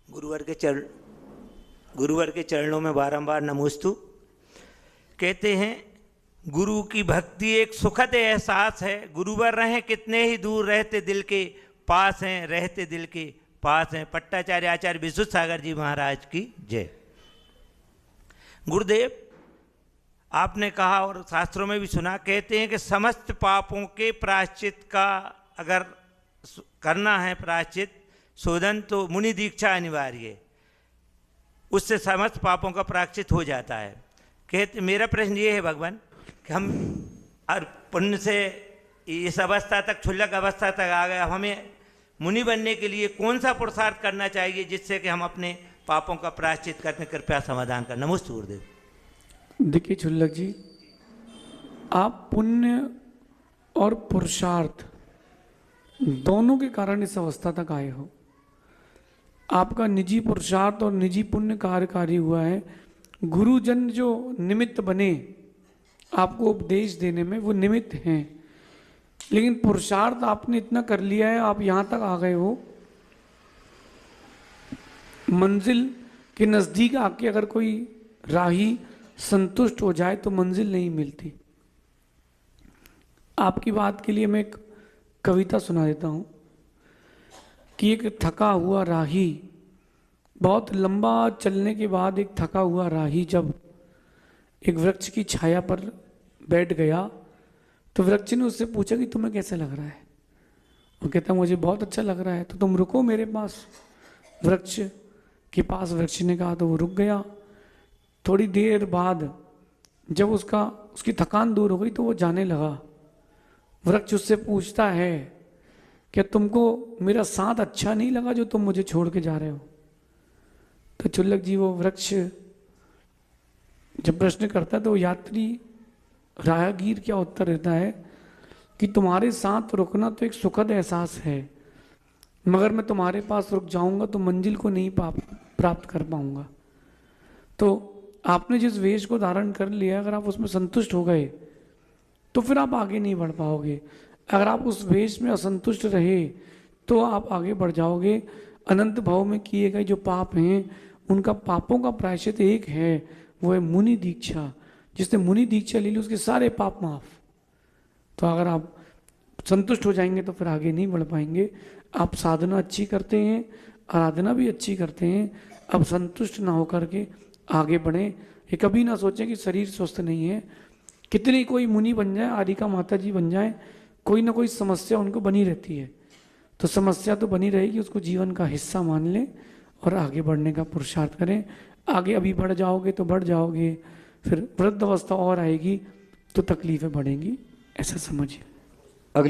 गुरुवर के चरणों में बारंबार नमोस्तु। कहते हैं गुरु की भक्ति एक सुखद एहसास है, गुरुवर रहें कितने ही दूर रहते दिल के पास हैं, रहते दिल के पास हैं। पट्टाचार्य आचार्य विशुद्ध सागर जी महाराज की जय। गुरुदेव, आपने कहा और शास्त्रों में भी सुना, कहते हैं कि समस्त पापों के प्रायश्चित का अगर करना है प्रायश्चित शोधन तो मुनि दीक्षा अनिवार्य है, उससे समस्त पापों का प्रायश्चित हो जाता है। कहते मेरा प्रश्न ये है भगवान कि हम पुण्य से इस अवस्था तक, क्षुल्लक अवस्था तक आ गए, अब हमें मुनि बनने के लिए कौन सा पुरुषार्थ करना चाहिए जिससे कि हम अपने पापों का प्रायश्चित करने कृपया समाधान कर। नमस्ते गुरुदेव। देखिए क्षुल्लक जी, आप पुण्य और पुरुषार्थ दोनों के कारण इस अवस्था तक आए हो। आपका निजी पुरुषार्थ और निजी पुण्य कार्यकारी हुआ है। गुरुजन जो निमित्त बने आपको उपदेश देने में, वो निमित्त हैं, लेकिन पुरुषार्थ आपने इतना कर लिया है, आप यहाँ तक आ गए हो। मंजिल के नज़दीक आके अगर कोई राही संतुष्ट हो जाए तो मंजिल नहीं मिलती। आपकी बात के लिए मैं एक कविता सुना देता हूँ कि एक थका हुआ राही, बहुत लंबा चलने के बाद एक थका हुआ राही जब एक वृक्ष की छाया पर बैठ गया तो वृक्ष ने उससे पूछा कि तुम्हें कैसा लग रहा है। वो कहता मुझे बहुत अच्छा लग रहा है। तो तुम रुको मेरे पास। वृक्ष के पास वृक्ष ने कहा तो वो रुक गया। थोड़ी देर बाद जब उसकी थकान दूर हो गई तो वो जाने लगा। वृक्ष उससे पूछता है क्या तुमको मेरा साथ अच्छा नहीं लगा जो तुम मुझे छोड़ के जा रहे हो। तो क्षुल्लक जी, वो वृक्ष जब प्रश्न करता है तो यात्री राहगीर क्या उत्तर देता है कि तुम्हारे साथ रुकना तो एक सुखद एहसास है, मगर मैं तुम्हारे पास रुक जाऊंगा तो मंजिल को नहीं प्राप्त कर पाऊंगा। तो आपने जिस वेश को धारण कर लिया, अगर आप उसमें संतुष्ट हो गए तो फिर आप आगे नहीं बढ़ पाओगे। अगर आप उस वेश में असंतुष्ट रहे तो आप आगे बढ़ जाओगे। अनंत भाव में किए गए जो पाप हैं उनका पापों का प्रायश्चित एक है, वो है मुनि दीक्षा। जिसने मुनि दीक्षा ले ली उसके सारे पाप माफ। तो अगर आप संतुष्ट हो जाएंगे तो फिर आगे नहीं बढ़ पाएंगे। आप साधना अच्छी करते हैं, आराधना भी अच्छी करते हैं, अब संतुष्ट ना होकर के आगे बढ़ें। ये कभी ना सोचें कि शरीर स्वस्थ नहीं है। कितनी कोई मुनि बन जाए, आरिका माता जी बन जाए, कोई ना कोई समस्या उनको बनी रहती है। तो समस्या तो बनी रहेगी, उसको जीवन का हिस्सा मान लें और आगे बढ़ने का पुरुषार्थ करें। आगे अभी बढ़ जाओगे तो बढ़ जाओगे, फिर वृद्ध अवस्था और आएगी तो तकलीफें बढ़ेंगी, ऐसा समझिए।